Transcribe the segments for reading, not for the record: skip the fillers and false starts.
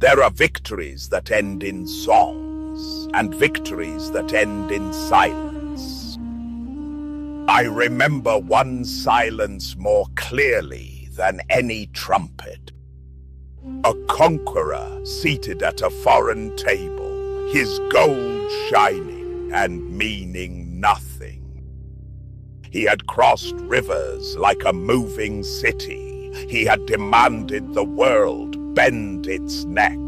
There are victories that end in songs, and victories that end in silence. I remember one silence more clearly than any trumpet. A conqueror seated at a foreign table, his gold shining and meaning nothing. He had crossed rivers like a moving city. He had demanded the world bend its neck.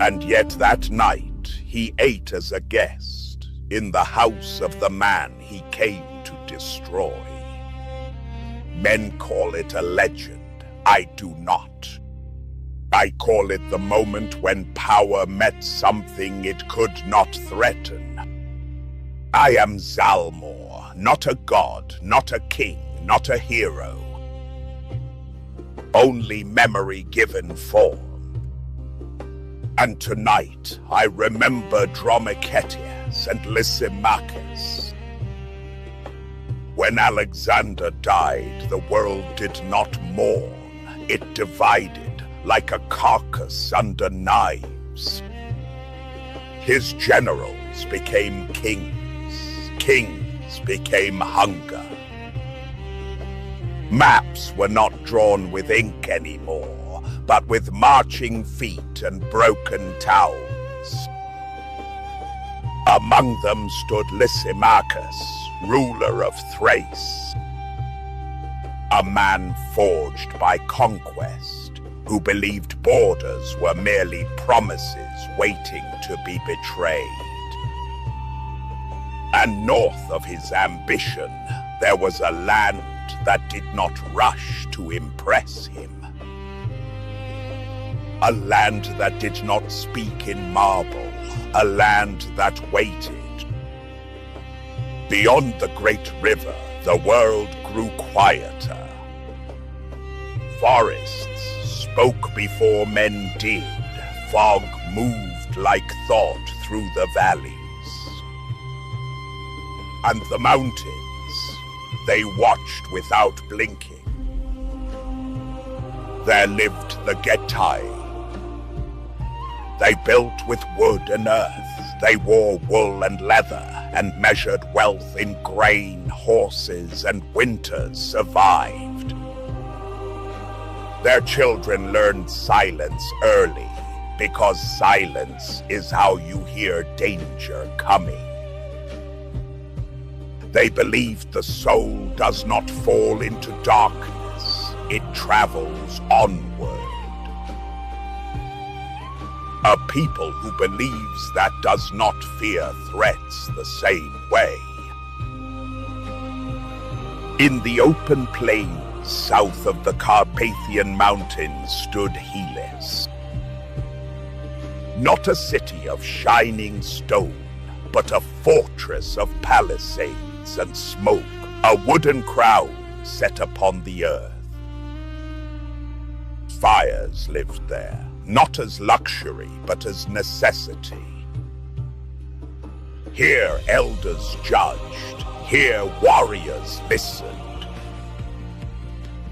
And yet that night he ate as a guest in the house of the man he came to destroy. Men call it a legend. I do not. I call it the moment when power met something it could not threaten. I am Zalmor, not a god, not a king, not a hero. Only memory given form. And tonight I remember Dromichetes and Lysimachus. When Alexander died, the world did not mourn. It divided like a carcass under knives. His generals became kings. Kings became hunger. Maps were not drawn with ink anymore, but with marching feet and broken towns. Among them stood Lysimachus, ruler of Thrace. A man forged by conquest, who believed borders were merely promises waiting to be betrayed. And north of his ambition, there was a land that did not rush to impress him. A land that did not speak in marble, a land that waited. Beyond the great river, the world grew quieter. Forests spoke before men did. Fog moved like thought through the valleys. And the mountains, they watched without blinking. There lived the Getae. They built with wood and earth. They wore wool and leather and measured wealth in grain, horses, and winters survived. Their children learned silence early because silence is how you hear danger coming. They believed the soul does not fall into darkness, it travels onward. A people who believes that does not fear threats the same way. In the open plains south of the Carpathian Mountains stood Helis. Not a city of shining stone, but a fortress of palisades and smoke, a wooden crown set upon the earth. Fires lived there, not as luxury, but as necessity. Here elders judged, here warriors listened.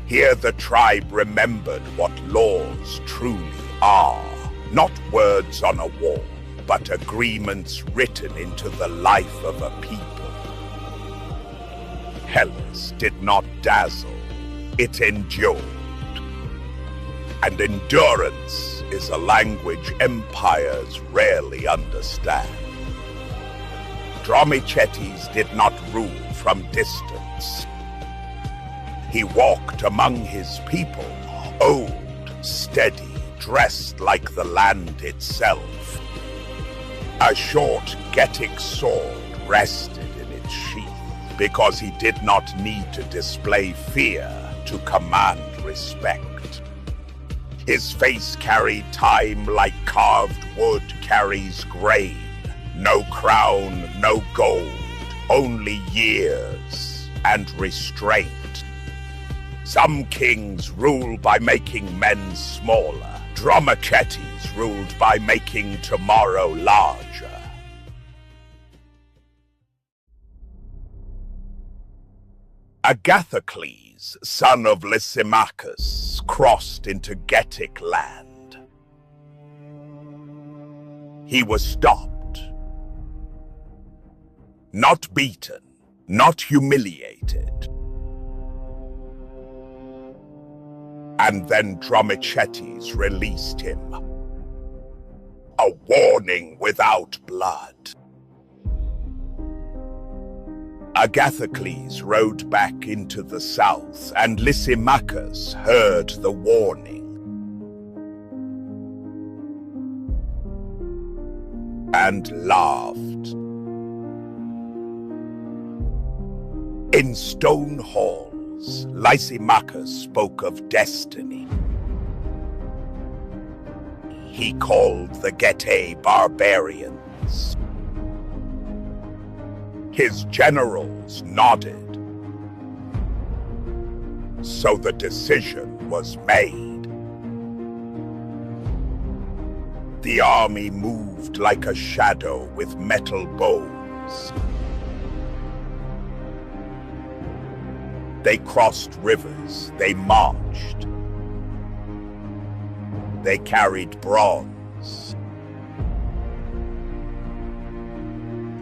Here the tribe remembered what laws truly are, not words on a wall, but agreements written into the life of a people. Helis did not dazzle, it endured. And endurance is a language empires rarely understand. Dromichetes did not rule from distance. He walked among his people, old, steady, dressed like the land itself. A short Getic sword rested in its sheath because he did not need to display fear to command respect. His face carried time like carved wood carries grain. No crown, no gold, only years and restraint. Some kings rule by making men smaller. Dromichetes ruled by making tomorrow larger. Agathocles, son of Lysimachus, crossed into Getic land. He was stopped. Not beaten, not humiliated. And then Dromichetes released him. A warning without blood. Agathocles rode back into the south, and Lysimachus heard the warning. And laughed. In stone halls, Lysimachus spoke of destiny. He called the Getae barbarians. His generals nodded. So the decision was made. The army moved like a shadow with metal bows. They crossed rivers, they marched. They carried bronze.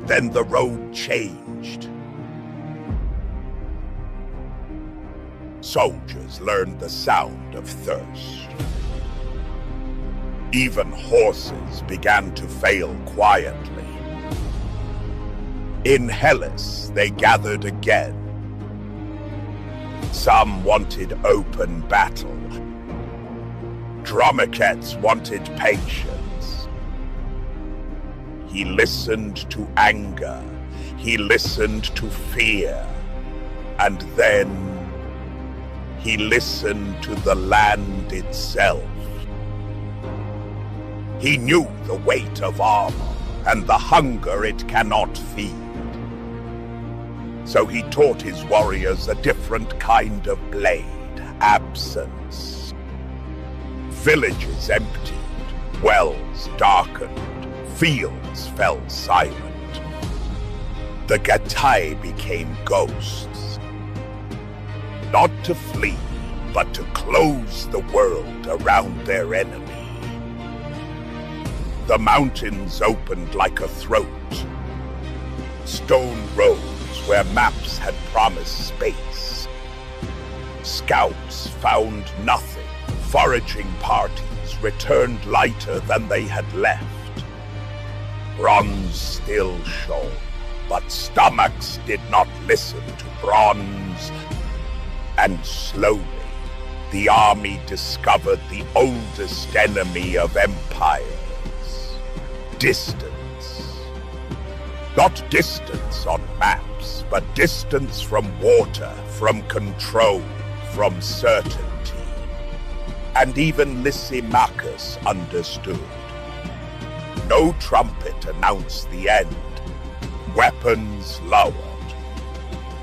Then the road changed. Soldiers learned the sound of thirst. Even horses began to fail quietly. In Helis, they gathered again. Some wanted open battle. Dromichetes wanted patience. He listened to anger. He listened to fear. And then he listened to the land itself. He knew the weight of armor and the hunger it cannot feed. So he taught his warriors a different kind of blade, absence. Villages emptied, wells darkened, fields fell silent. The Getae became ghosts. Not to flee, but to close the world around their enemy. The mountains opened like a throat. Stone roads where maps had promised space. Scouts found nothing. Foraging parties returned lighter than they had left. Bronze still shone, but stomachs did not listen to bronze. And slowly, the army discovered the oldest enemy of empires. Distance. Not distance on maps, but distance from water, from control, from certainty. And even Lysimachus understood. No trumpet announced the end. Weapons lowered.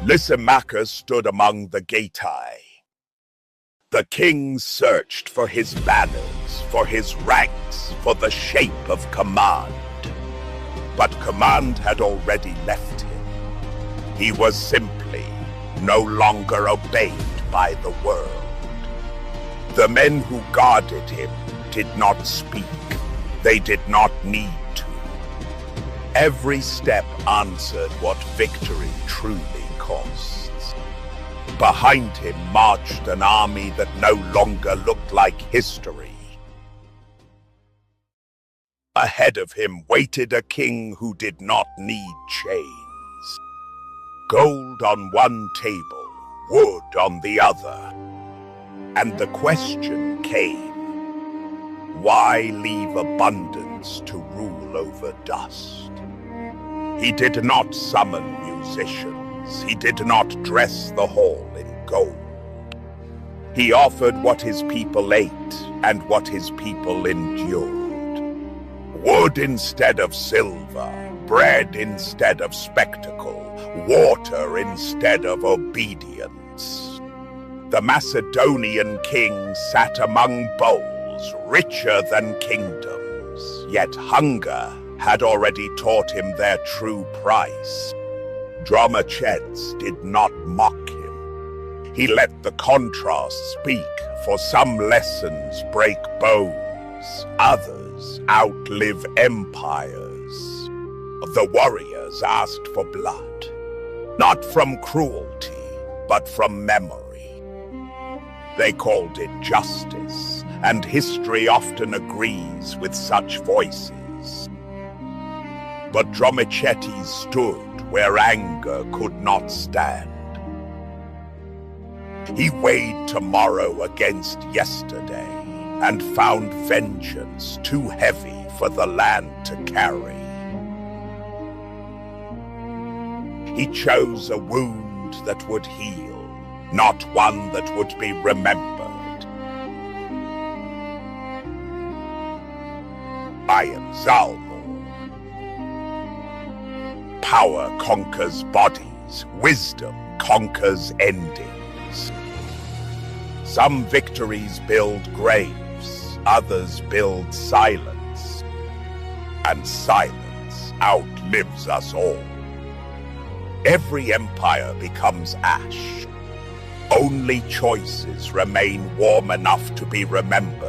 Lysimachus stood among the Getae. The king searched for his banners, for his ranks, for the shape of command. But command had already left him. He was simply no longer obeyed by the world. The men who guarded him did not speak. They did not need to. Every step answered what victory truly costs. Behind him marched an army that no longer looked like history. Ahead of him waited a king who did not need chains. Gold on one table, wood on the other. And the question came, why leave abundance to rule over dust? He did not summon musicians. He did not dress the hall in gold. He offered what his people ate and what his people endured. Wood instead of silver, bread instead of spectacle, water instead of obedience. The Macedonian king sat among bowls richer than kingdoms, yet hunger had already taught him their true price. Dromichetes did not mock him. He let the contrast speak, for some lessons break bones, others outlive empires. The warriors asked for blood, not from cruelty, but from memory. They called it justice, and history often agrees with such voices. But Dromichetes stood where anger could not stand. He weighed tomorrow against yesterday, and found vengeance too heavy for the land to carry. He chose a wound that would heal, not one that would be remembered. I am Zalmor. Power conquers bodies, wisdom conquers endings. Some victories build graves, others build silence. And silence outlives us all. Every empire becomes ash. Only choices remain warm enough to be remembered.